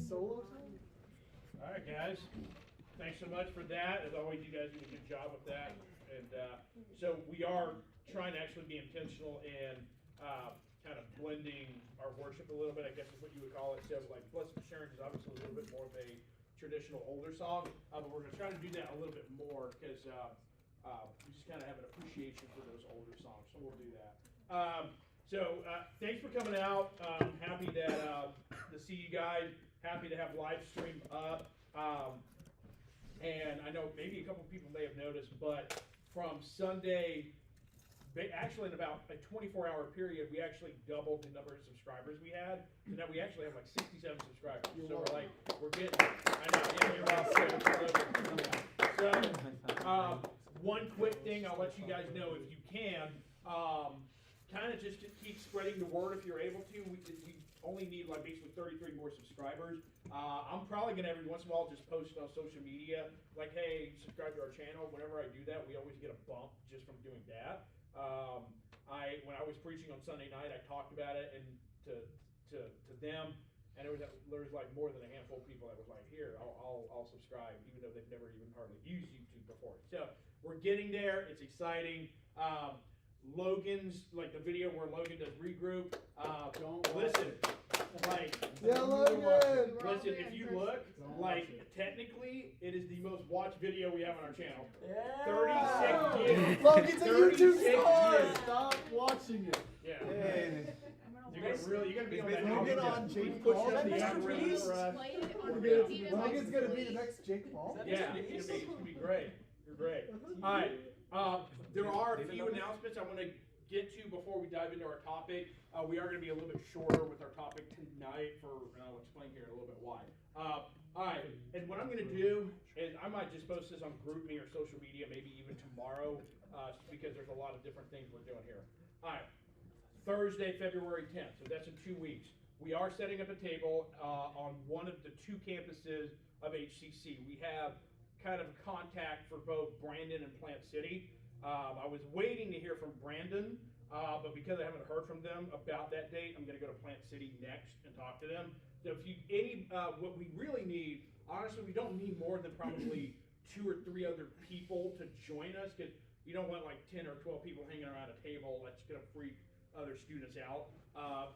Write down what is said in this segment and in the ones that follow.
Solo time? All right, guys. Thanks so much for that. As always, you guys did a good job with that. And so we are trying to actually be intentional in kind of blending our worship a little bit, I guess is what you would call it. So like Blessed Assurance is obviously a little bit more of a traditional older song, but we're going to try to do that a little bit more because we just kind of have an appreciation for those older songs. So we'll do that. Thanks for coming out. Happy to see you guys. Happy to have live stream up. And I know maybe a couple people may have noticed, but from Sunday, actually in about a 24-hour period, we actually doubled the number of subscribers we had. So now we actually have like 67 subscribers. So we're getting, I know, yeah, you're welcome. So, one quick thing I'll let you guys know if you can, kind of just to keep spreading the word if you're able to. We only need like basically 33 more subscribers. I'm probably gonna every once in a while just post on social media like, hey, subscribe to our channel. Whenever I do that, we always get a bump just from doing that. When I was preaching on Sunday night, I talked about it and to them, and there was like more than a handful of people that was like, here, I'll subscribe, even though they've never even hardly used YouTube before. So we're getting there. It's exciting. Logan's, like the video where Logan does regroup, listen, like, yeah, Logan! Listen, if you look, like, technically, it is the most watched video we have on our channel. Yeah. 36 gigs. Logan's a YouTube star! Stop watching it. Yeah. Hey. You're gonna be on that. We'll get on Jake Push Paul. up the Mr. algorithm Beast. for us. Logan's gonna be the next Jake Paul. Yeah, it's gonna be great. You're great. All right. There are a few announcements I want to get to before we dive into our topic. We are going to be a little bit shorter with our topic tonight and I'll explain here in a little bit why. All right, and what I'm going to do is I might just post this on GroupMe or social media, maybe even tomorrow, because there's a lot of different things we're doing here. All right, Thursday, February 10th, so that's in 2 weeks. We are setting up a table on one of the 2 campuses of HCC. We have kind of contact for both Brandon and Plant City. I was waiting to hear from Brandon, but because I haven't heard from them about that date, I'm going to go to Plant City next and talk to them. So if what we really need, honestly, we don't need more than probably 2 or 3 other people to join us, because you don't want like 10 or 12 people hanging around a table. That's going to freak other students out.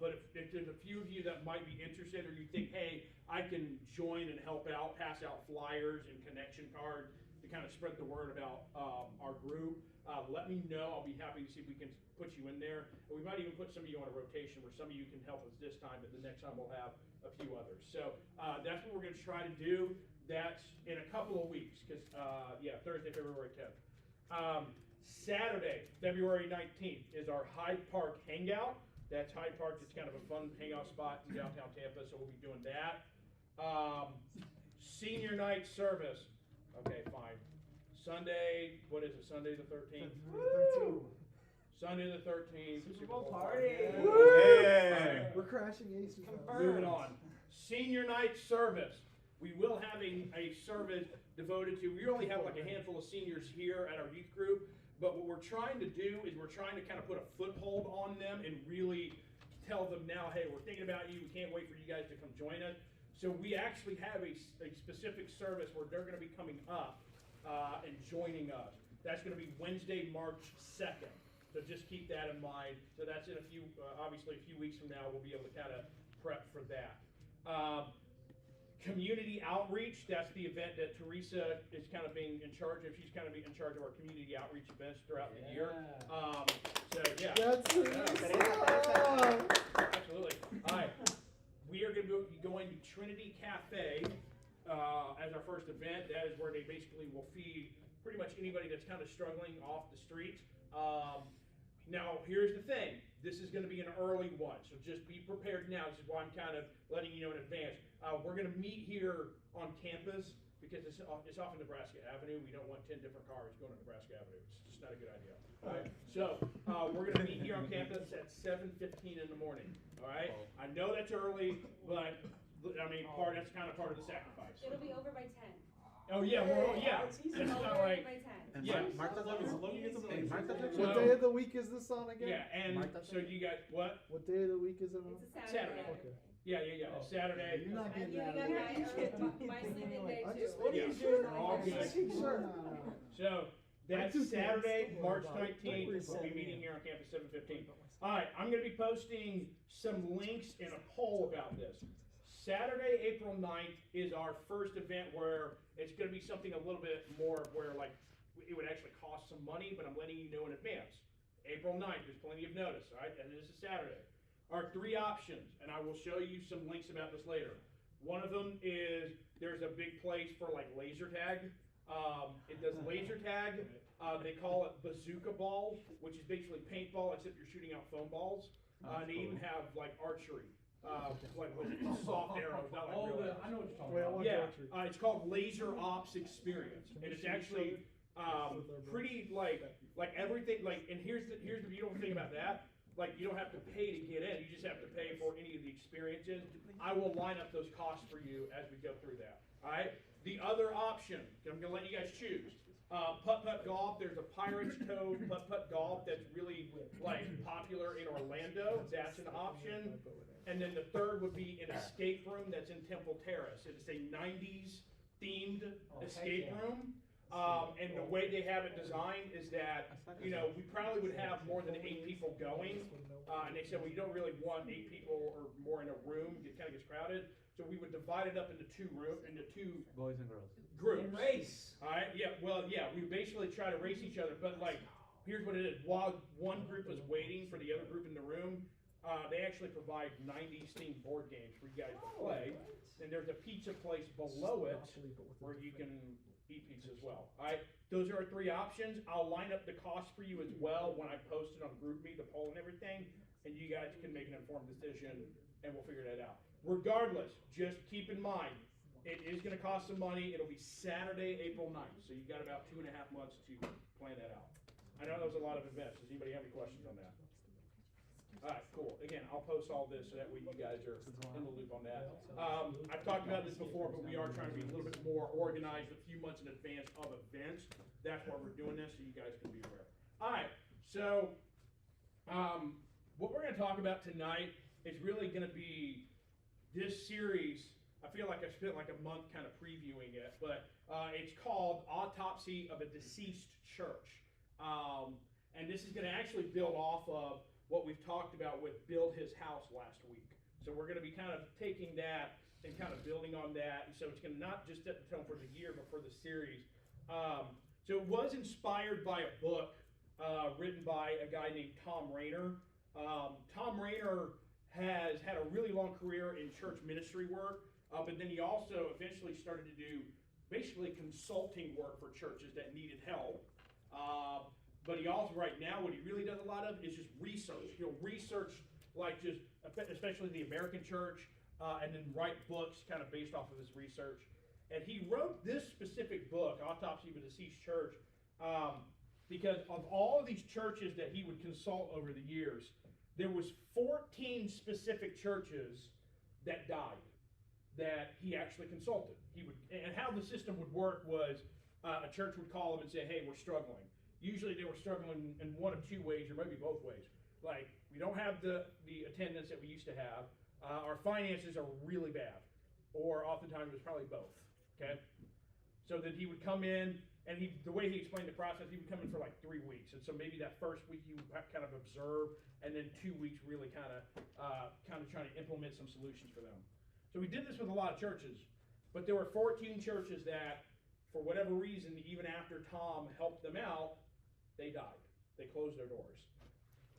But if there's a few of you that might be interested, or you think, hey, I can join and help out, pass out flyers and connection cards to kind of spread the word about our group, let me know. I'll be happy to see if we can put you in there. And we might even put some of you on a rotation where some of you can help us this time, but the next time we'll have a few others. So that's what we're going to try to do. That's in a couple of weeks, because, Thursday, February 10th. Saturday, February 19th, is our Hyde Park Hangout. That's Hyde Park. It's kind of a fun hangout spot in downtown Tampa, so we'll be doing that. Senior night service. Okay, fine. Sunday, what is it? Sunday the 13th? Sunday the 13th. Super Bowl party. Yeah. Right. We're crashing Aces. Moving on. Senior night service. We will have a service devoted to, we only have like a handful of seniors here at our youth group, but what we're trying to do is we're trying to kind of put a foothold on them and really tell them now, hey, we're thinking about you, we can't wait for you guys to come join us. So we actually have a specific service where they're gonna be coming up and joining us. That's gonna be Wednesday, March 2nd. So just keep that in mind. So that's in obviously a few weeks from now, we'll be able to kind of prep for that. Community outreach, that's the event that Teresa is kind of being in charge of. She's kind of in charge of our community outreach events throughout the year. So yeah. That's Absolutely. All right. We are going to be going to Trinity Cafe as our first event. That is where they basically will feed pretty much anybody that's kind of struggling off the street. Now, here's the thing. This is going to be an early one, so just be prepared now. This is why I'm kind of letting you know in advance. We're going to meet here on campus because it's off of Nebraska Avenue. We don't want 10 different cars going to Nebraska Avenue. It's just not a good idea. All right. So we're going to meet here on campus at 7:15 in the morning. All right. I know that's early, but I mean, that's kind of part of the sacrifice. It'll be over by 10. Oh yeah, It's not like. By 10. And Yeah. Mark does that as long as it's Mark does that. What day of the week is this on again? Yeah, and so you got what? What day of the week is it on? It's a Saturday. Okay. Yeah. Saturday. You're not And getting you out got of my sleeping day I too. just- What are you doing? All good. Making sure. So that's I'm too Saturday, tense. March Don't worry about it. 19th. We'll be meeting here on campus 7:15. All right, I'm going to be posting some links in a poll about this. Saturday, April 9th is our first event where it's going to be something a little bit more where like it would actually cost some money, but I'm letting you know in advance. April 9th, there's plenty of notice, all right? And this is Saturday. Our three options, and I will show you some links about this later. One of them is there's a big place for like laser tag. It does laser tag. They call it bazooka balls, which is basically paintball, except you're shooting out foam balls. And they even have like archery. Like with soft arrows, not like real arrows. I know what you're talking Wait, I about. want Yeah, archery. it's called Laser Ops Experience, and it's actually pretty like everything. Like, and here's the beautiful thing about that. Like, you don't have to pay to get in. You just have to pay for any of the experiences. I will line up those costs for you as we go through that. All right. The other option, I'm gonna let you guys choose. Putt-putt golf, there's a Pirates Cove putt-putt golf that's really like popular in Orlando. That's an option. And then the third would be an escape room that's in Temple Terrace. It's a 90s themed escape room. And the way they have it designed is that, you know, we probably would have more than 8 people going. And they said, well, you don't really want 8 people or more in a room. It kind of gets crowded. So we would divide it up into two Boys and girls. groups. And race. All right. Yeah. Well, yeah. We basically try to race each other, but like, here's what it is. While one group is waiting for the other group in the room, they actually provide 90s themed board games for you guys to play. And there's a pizza place below it where you can eat pizza as well. All right. Those are our 3 options. I'll line up the cost for you as well when I post it on GroupMe, the poll and everything, and you guys can make an informed decision, and we'll figure that out. Regardless, just keep in mind, it is going to cost some money. It'll be Saturday, April 9th, so you've got about 2.5 months to plan that out. I know that was a lot of events. Does anybody have any questions on that? All right, cool. Again, I'll post all this so that way you guys are in the loop on that. I've talked about this before, but we are trying to be a little bit more organized a few months in advance of events. That's why we're doing this, so you guys can be aware. All right, so what we're going to talk about tonight is really going to be this series. I feel like I spent like a month kind of previewing it, but it's called Autopsy of a Deceased Church. And this is going to actually build off of what we've talked about with Build His House last week. So we're going to be kind of taking that and kind of building on that. And so it's going to not just set the tone for the year, but for the series. So it was inspired by a book written by a guy named Tom Rainer. Tom Rainer has had a really long career in church ministry work, but then he also eventually started to do basically consulting work for churches that needed help. But he also, right now, what he really does a lot of is just research. He'll research, like just, especially the American church, and then write books kind of based off of his research. And he wrote this specific book, Autopsy of a Deceased Church, because of all of these churches that he would consult over the years, there was 14 specific churches that died that he actually consulted. And how the system would work was a church would call him and say, hey, we're struggling. Usually they were struggling in one of two ways, or maybe both ways. Like, we don't have the attendance that we used to have. Our finances are really bad. Or oftentimes it was probably both, okay? So that he would come in, and the way he explained the process, he would come in for like 3 weeks. And so maybe that first week you kind of observe, and then 2 weeks really kind of trying to implement some solutions for them. So we did this with a lot of churches, but there were 14 churches that, for whatever reason, even after Tom helped them out, they died. They closed their doors.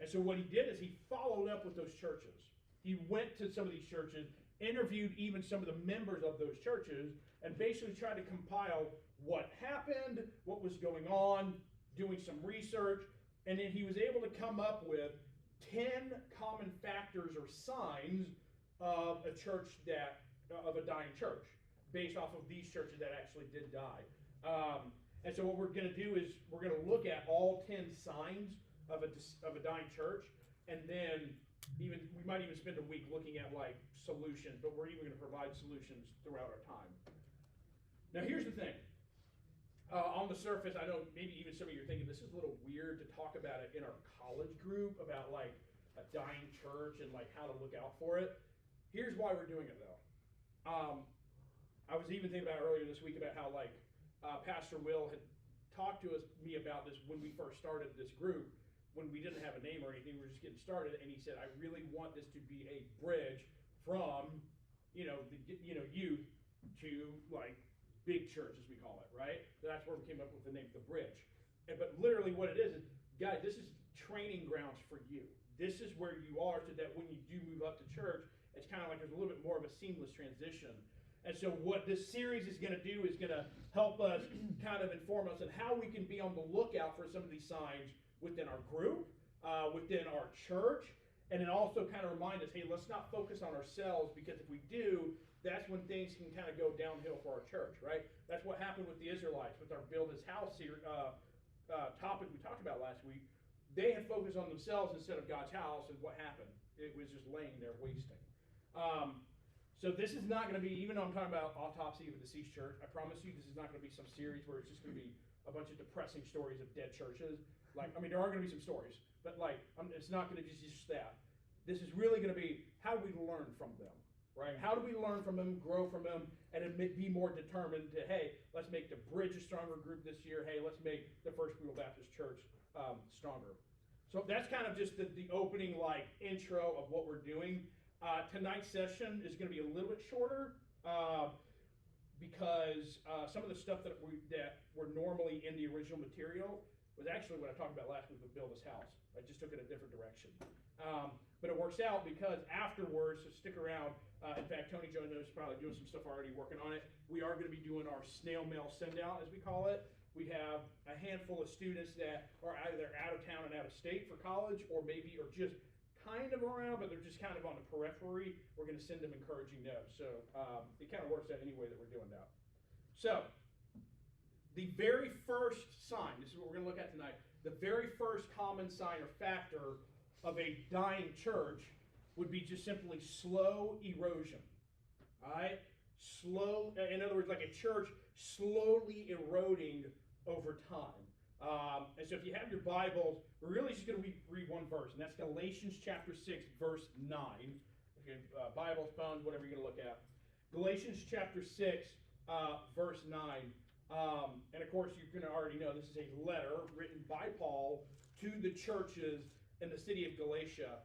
And so what he did is he followed up with those churches. He went to some of these churches, interviewed even some of the members of those churches, and basically tried to compile what happened, what was going on, doing some research, and then he was able to come up with 10 common factors or signs of a dying church, based off of these churches that actually did die. And so what we're going to do is we're going to look at all 10 signs of a dying church, and then we might even spend a week looking at like solutions, but we're even going to provide solutions throughout our time. Now here's the thing. On the surface, I know maybe even some of you are thinking this is a little weird to talk about it in our college group about like a dying church and like how to look out for it. Here's why we're doing it though. I was even thinking about earlier this week about how like Pastor Will had talked to me about this when we first started this group, when we didn't have a name or anything, we were just getting started, and he said, I really want this to be a bridge from, youth to like big church, as we call it, right? That's where we came up with the name, The Bridge. But literally what it is, guys, this is training grounds for you. This is where you are so that when you do move up to church, it's kind of like there's a little bit more of a seamless transition. And so what this series is going to do is going to help us kind of inform us on how we can be on the lookout for some of these signs within our group, within our church, and then also kind of remind us, hey, let's not focus on ourselves, because if we do, that's when things can kind of go downhill for our church, right? That's what happened with the Israelites, with our Build His House topic we talked about last week. They had focused on themselves instead of God's house, and what happened? It was just laying there wasting. So this is not going to be, even though I'm talking about Autopsy of a Deceased Church, I promise you this is not going to be some series where it's just going to be a bunch of depressing stories of dead churches. Like, I mean, there are going to be some stories, but like, it's not going to be just that. This is really going to be, how do we learn from them, right? How do we learn from them, grow from them, and be more determined to, hey, let's make the Bridge a stronger group this year. Hey, let's make the First Real Baptist Church stronger. So that's kind of just the opening, like, intro of what we're doing. Tonight's session is going to be a little bit shorter because some of the stuff that were normally in the original material was actually what I talked about last week with Build His House. I just took it a different direction. But it works out because afterwards, so stick around. In fact, Tony Jones is probably doing some stuff already, working on it. We are going to be doing our snail mail send out, as we call it. We have a handful of students that are either out of town and out of state for college, or just kind of around, but they're just kind of on the periphery. We're going to send them encouraging notes. So it kind of works out any way that we're doing that. So the very first sign, this is what we're going to look at tonight, the very first common sign or factor of a dying church would be just simply slow erosion. All right? Slow, in other words, like a church slowly eroding over time. And so if you have your Bibles, we're really just going to read one verse, and that's Galatians chapter 6, verse 9. Okay, Bibles, phones, whatever you're going to look at. Galatians chapter 6, verse 9. And of course, you're going to already know this is a letter written by Paul to the churches in the city of Galatia.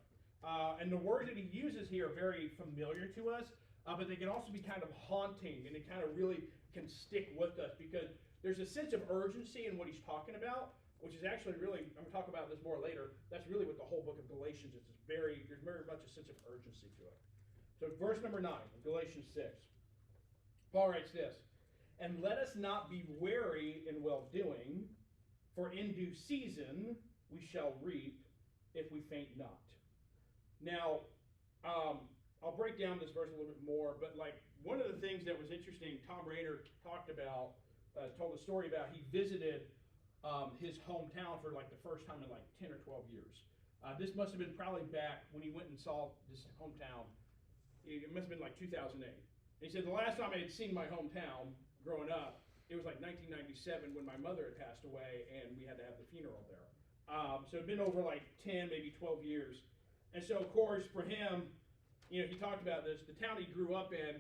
And the words that he uses here are very familiar to us, but they can also be kind of haunting, and it kind of really can stick with us, because there's a sense of urgency in what he's talking about, which is actually really, I'm going to talk about this more later, that's really what the whole book of Galatians is. There's very much a sense of urgency to it. So verse number 9 of Galatians 6, Paul writes this, "And let us not be weary in well-doing, for in due season we shall reap if we faint not." Now, I'll break down this verse a little bit more, but like one of the things that was interesting, Tom Rainer talked about, told a story about, he visited his hometown for like the first time in like 10 or 12 years. This must have been probably back when he went and saw this hometown. It must have been like 2008. And he said the last time I had seen my hometown growing up, it was like 1997 when my mother had passed away and we had to have the funeral there. So it'd been over like 10, maybe 12 years. And so of course for him, you know, he talked about this, the town he grew up in,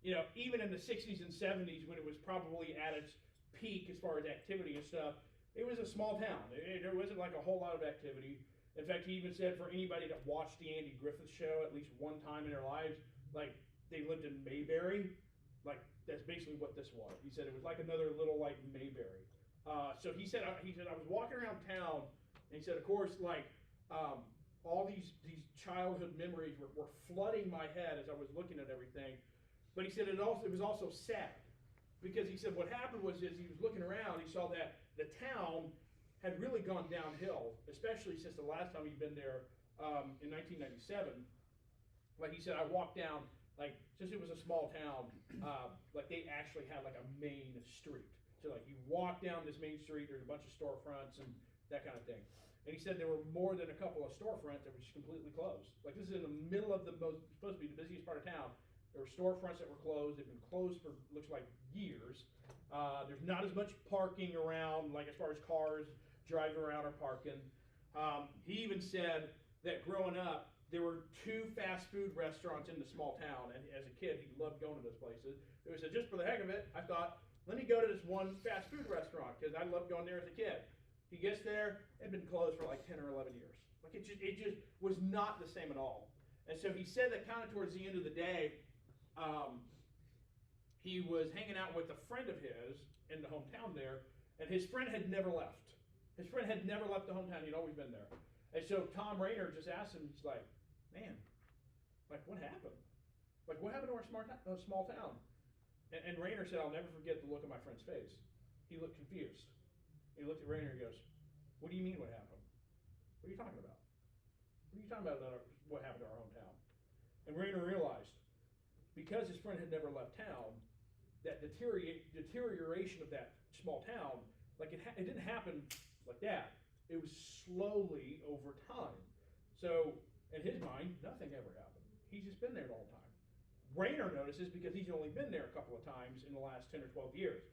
you know, even in the 60s and 70s when it was probably at its peak as far as activity and stuff, it was a small town. There wasn't like a whole lot of activity. In fact, he even said for anybody that watched the Andy Griffith Show at least one time in their lives, like they lived in Mayberry, like that's basically what this was. He said it was like another little like Mayberry. So he said I was walking around town, and he said of course like all these childhood memories were flooding my head as I was looking at everything. But he said it was also sad. Because he said what happened was as he was looking around, he saw that the town had really gone downhill, especially since the last time he'd been there in 1997. Like he said, I walked down, like since it was a small town, like they actually had like a main street. So like you walk down this main street, there's a bunch of storefronts and that kind of thing. And he said there were more than a couple of storefronts that were just completely closed. Like this is in the middle of supposed to be the busiest part of town. There were storefronts that were closed. They've been closed for, looks like, years. There's not as much parking around, like as far as cars driving around or parking. He even said that growing up, there were 2 fast food restaurants in the small town. And as a kid, he loved going to those places. So he said, just for the heck of it, I thought, let me go to this one fast food restaurant because I loved going there as a kid. He gets there, it had been closed for like 10 or 11 years. Like it just was not the same at all. And so he said that kind of towards the end of the day, he was hanging out with a friend of his in the hometown there, and his friend had never left. His friend had never left the hometown, he'd always been there. And so Tom Rayner just asked him, he's like, man, like what happened? Like what happened to our small town? And Rayner said, I'll never forget the look on my friend's face. He looked confused. He looked at Rayner and goes, what do you mean what happened? What are you talking about? What are you talking about what happened to our hometown? And Rayner realized, because his friend had never left town, that deterioration of that small town, like it didn't happen like that. It was slowly over time. So in his mind, nothing ever happened. He's just been there the whole time. Rayner notices because he's only been there a couple of times in the last 10 or 12 years.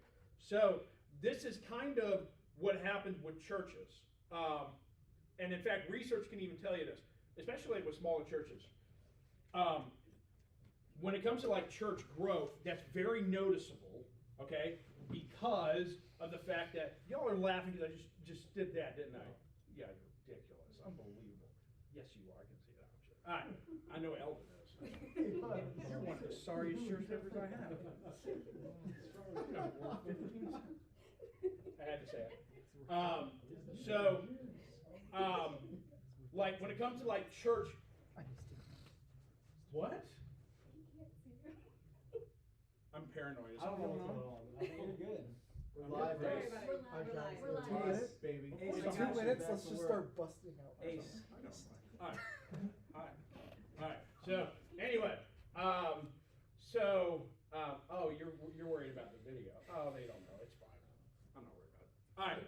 So this is kind of what happens with churches. And in fact, research can even tell you this, especially with smaller churches. When it comes to like church growth, that's very noticeable, okay? Because of the fact that y'all are laughing because I just did that, didn't I? Yeah, you're ridiculous, unbelievable. Yes, you are. I can see that. All right, I know Eldon is. You're one of the sorriest church members I have. I had to say it. Like when it comes to like church, what? I'm paranoid. I don't know what's going on. I think you're good. We're I'm live, good. guys. We're live. 2 minutes, baby. In Ace, 2 I got you. minutes, Back let's to just work. start busting out. Ace. Alright. So anyway, oh, you're worried about the video. Oh, they don't know. It's fine. I'm not worried about it. Alright.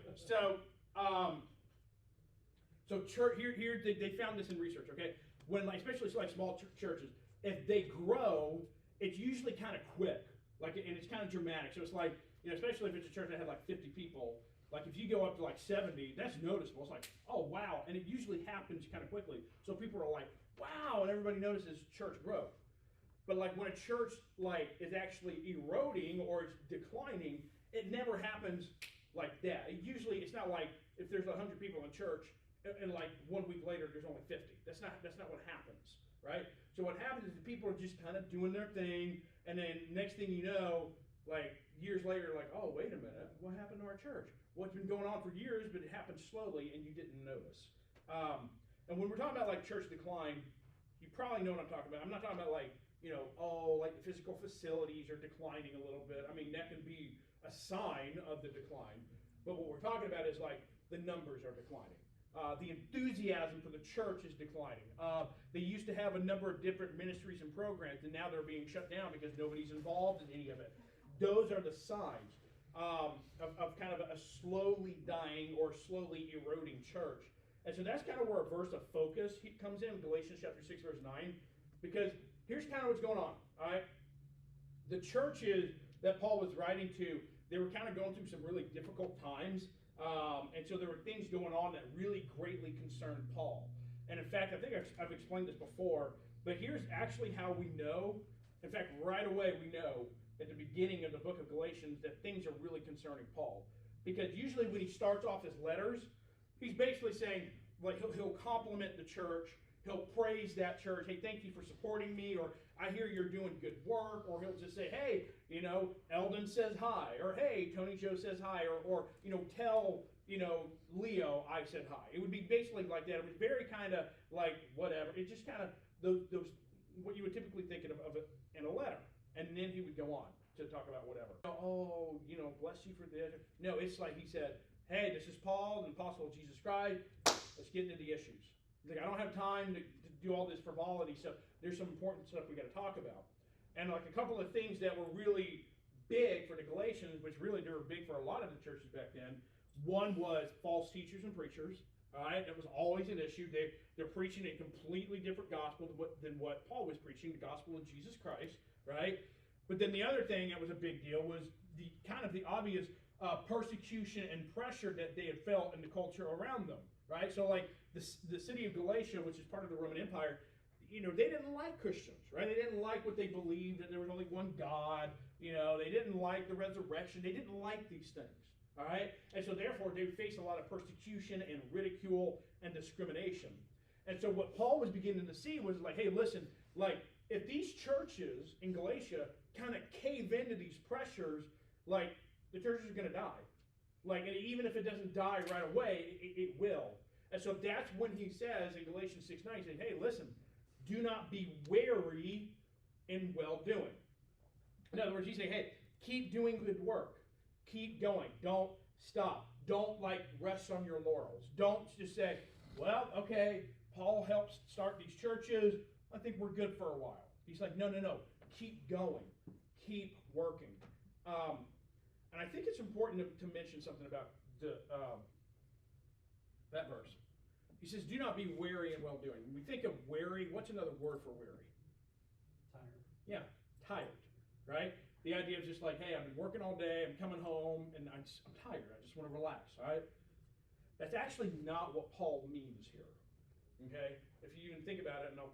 So church here they found this in research. Okay, when like especially like small churches, if they grow, it's usually kind of quick. Like and it's kind of dramatic. So it's like especially if it's a church that had like 50 people. Like if you go up to like 70, that's noticeable. It's like, oh wow, and it usually happens kind of quickly. So people are like, wow, and everybody notices church growth. But like when a church like is actually eroding or it's declining, it never happens like that. It's not like if there's 100 people in church and like 1 week later there's only 50. That's not what happens, right? So what happens is the people are just kind of doing their thing, and then next thing you know, like years later, like, oh wait a minute, what happened to our church? Well, it's been going on for years, but it happened slowly and you didn't notice. And when we're talking about like church decline, you probably know what I'm talking about. I'm not talking about like, like the physical facilities are declining a little bit. I mean, that can be a sign of the decline. But what we're talking about is like the numbers are declining. The enthusiasm for the church is declining. They used to have a number of different ministries and programs, and now they're being shut down because nobody's involved in any of it. Those are the signs. of kind of a slowly dying or slowly eroding church. And so that's kind of where a verse of focus comes in, Galatians chapter 6, verse 9, because here's kind of what's going on, all right? The churches that Paul was writing to, they were kind of going through some really difficult times, and so there were things going on that really greatly concerned Paul. And in fact, I think I've explained this before, but here's actually how we know. In fact, right away we know at the beginning of the book of Galatians that things are really concerning Paul. Because usually when he starts off his letters, he's basically saying, like, he'll compliment the church, he'll praise that church, hey, thank you for supporting me, or I hear you're doing good work, or he'll just say, hey, Eldon says hi, or hey, Tony Joe says hi, or tell, Leo I said hi. It would be basically like that. It was very kind of like whatever. It's just kind of those what you would typically think of it in a letter. And then he would go on to talk about whatever. Oh, bless you for this. No, it's like he said, hey, this is Paul, the apostle of Jesus Christ. Let's get into the issues. He's like, I don't have time to do all this frivolity stuff. There's some important stuff we got to talk about. And like a couple of things that were really big for the Galatians, which really they were big for a lot of the churches back then. One was false teachers and preachers. All right, that was always an issue. They're preaching a completely different gospel than what Paul was preaching, the gospel of Jesus Christ, right? But then the other thing that was a big deal was the kind of the obvious persecution and pressure that they had felt in the culture around them, right? So like the city of Galatia, which is part of the Roman Empire, they didn't like Christians, right? They didn't like what they believed, that there was only one God. They didn't like the resurrection. They didn't like these things. All right? And so therefore they faced a lot of persecution and ridicule and discrimination. And so what Paul was beginning to see was like, hey, listen, like if these churches in Galatia kind of cave into these pressures, like the church is going to die. Like, and even if it doesn't die right away, it will. And so that's when he says in Galatians 6:9, he says, hey, listen, do not be weary in well-doing. In other words, he's saying, hey, keep doing good work. Keep going. Don't stop. Don't rest on your laurels. Don't just say, well, okay, Paul helped start these churches. I think we're good for a while. He's like, no. Keep going. Keep working. And I think it's important to mention something about that verse. He says, do not be weary in well-doing. When we think of weary, what's another word for weary? Tired. Yeah, tired, right? The idea of just like, hey, I've been working all day, I'm coming home, and I'm tired. I just want to relax, all right? That's actually not what Paul means here, okay? If you even think about it, and the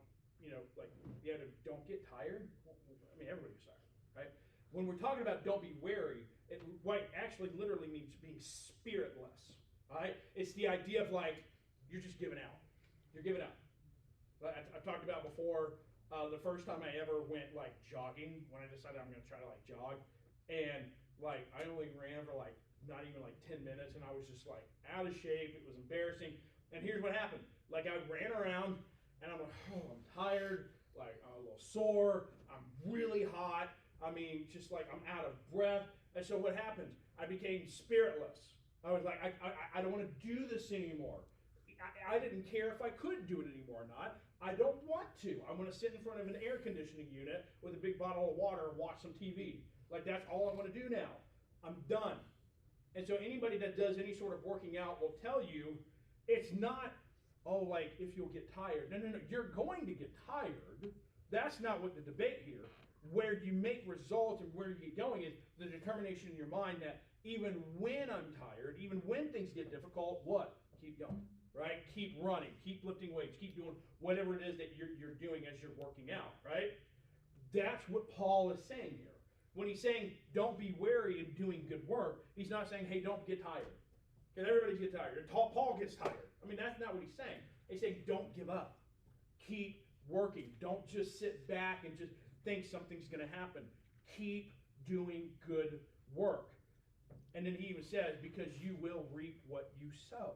idea of don't get tired, I mean, everybody gets tired, right? When we're talking about don't be weary, it actually literally means being spiritless, all right? It's the idea of like, you're just giving out. You're giving up. I've talked about before, the first time I ever went jogging, when I decided I'm going to try to jog, and I only ran for not even 10 minutes, and I was just out of shape. It was embarrassing. And here's what happened. I ran around, and I'm like, oh, I'm tired, I'm a little sore, I'm really hot. I mean, just I'm out of breath. And so what happened? I became spiritless. I was like, I don't want to do this anymore. I didn't care if I could do it anymore or not. I don't want to. I'm going to sit in front of an air conditioning unit with a big bottle of water and watch some TV. That's all I want to do now. I'm done. And so anybody that does any sort of working out will tell you it's not, if you'll get tired. No. You're going to get tired. That's not what the debate here. Where you make results and where you get going is the determination in your mind that even when I'm tired, even when things get difficult, what? Keep going. Right? Keep running, keep lifting weights, keep doing whatever it is that you're doing as you're working out, right? That's what Paul is saying here. When he's saying don't be weary in doing good work, he's not saying, hey, don't get tired. Because everybody gets tired. Paul gets tired. I mean, that's not what he's saying. He's saying don't give up. Keep working. Don't just sit back and just think something's going to happen. Keep doing good work. And then he even says, because you will reap what you sow.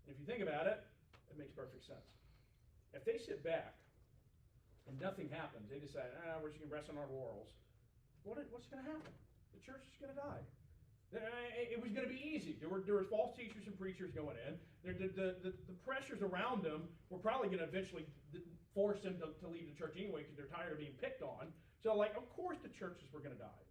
If you think about it, it makes perfect sense. If they sit back and nothing happens, they decide, we're just going to rest on our laurels, what's going to happen? The church is going to die. It was going to be easy. There were false teachers and preachers going in. The pressures around them were probably going to eventually force them to leave the church anyway because they're tired of being picked on. So, of course the churches were going to die.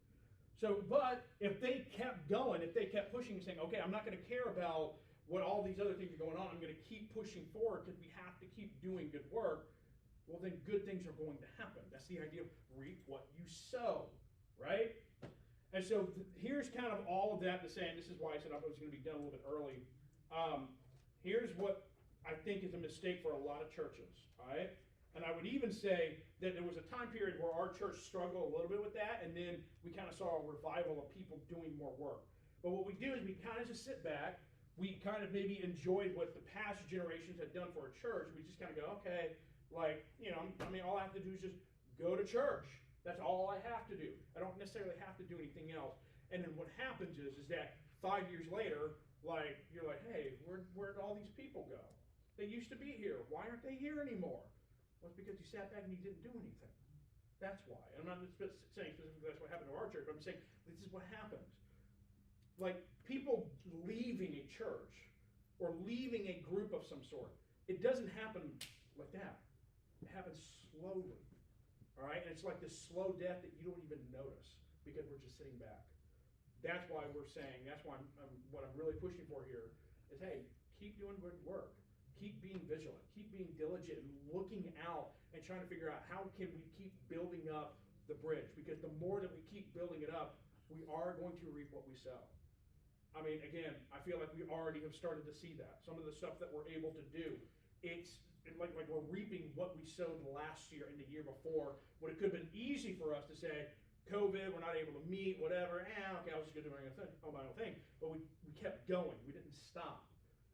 So, but if they kept going, if they kept pushing and saying, okay, I'm not going to care about what all these other things are going on, I'm going to keep pushing forward because we have to keep doing good work, well, then good things are going to happen. That's the idea of reap what you sow, right? And so here's kind of all of that to say, and this is why I said I was going to be done a little bit early. Here's what I think is a mistake for a lot of churches, all right? And I would even say that there was a time period where our church struggled a little bit with that, and then we kind of saw a revival of people doing more work. But what we do is we kind of just sit back, we kind of maybe enjoyed what the past generations had done for a church. We just kind of go, okay, like, you know, I mean, all I have to do is just go to church. That's all I have to do. I don't necessarily have to do anything else. And then what happens is that 5 years later, like, you're like, hey, where'd all these people go? They used to be here. Why aren't they here anymore? Well, it's because you sat back and you didn't do anything. That's why. I'm not saying specifically that's what happened to our church, but I'm saying this is what happens. Like, people leaving a church or leaving a group of some sort, it doesn't happen like that. It happens slowly. All right? And it's like this slow death that you don't even notice because we're just sitting back. That's why we're saying, that's why what I'm really pushing for here is, hey, keep doing good work. Keep being vigilant, keep being diligent, and looking out and trying to figure out how can we keep building up the bridge. Because the more that we keep building it up, we are going to reap what we sow. I mean, again, I feel like we already have started to see that. Some of the stuff that we're able to do, it's like we're reaping what we sowed last year and the year before, when it could have been easy for us to say, COVID, we're not able to meet, whatever, okay, I'll just go do my own thing. But we kept going, we didn't stop.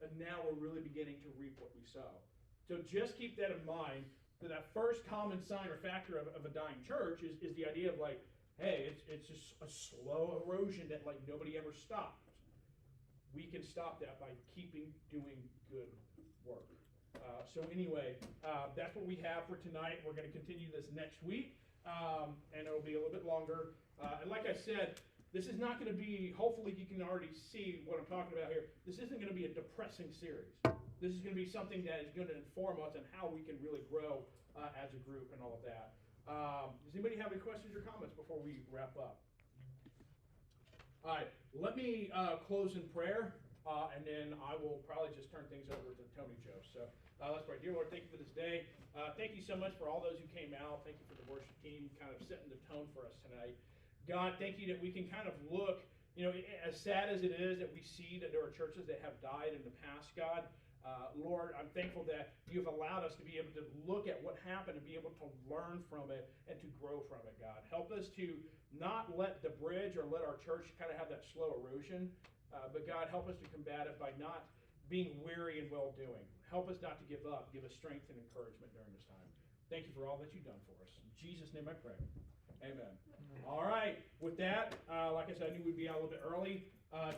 And now we're really beginning to reap what we sow. So just keep that in mind, that first common sign or factor of a dying church is the idea of like, hey, it's just a slow erosion that like nobody ever stopped. We can stop that by keeping doing good work. So anyway, that's what we have for tonight. We're going to continue this next week, and it'll be a little bit longer. And like I said, this is not going to be, hopefully you can already see what I'm talking about here. This isn't going to be a depressing series. This is going to be something that is going to inform us on how we can really grow as a group and all of that. Does anybody have any questions or comments before we wrap up? All right, let me close in prayer, and then I will probably just turn things over to Tony Joe. So let's pray. Dear Lord, thank you for this day. Thank you so much for all those who came out. Thank you for the worship team kind of setting the tone for us tonight. God, thank you that we can kind of look, you know, as sad as it is that we see that there are churches that have died in the past, God. Lord, I'm thankful that you've allowed us to be able to look at what happened and be able to learn from it and to grow from it, God. Help us to not let the bridge or let our church kind of have that slow erosion, but God, help us to combat it by not being weary in well-doing. Help us not to give up. Give us strength and encouragement during this time. Thank you for all that you've done for us. In Jesus' name I pray. Amen. All right. With that, like I said, I knew we'd be out a little bit early.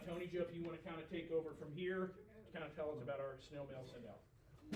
Tony, Joe, if you want to kind of take over from here, to kind of tell us about our snail mail send out.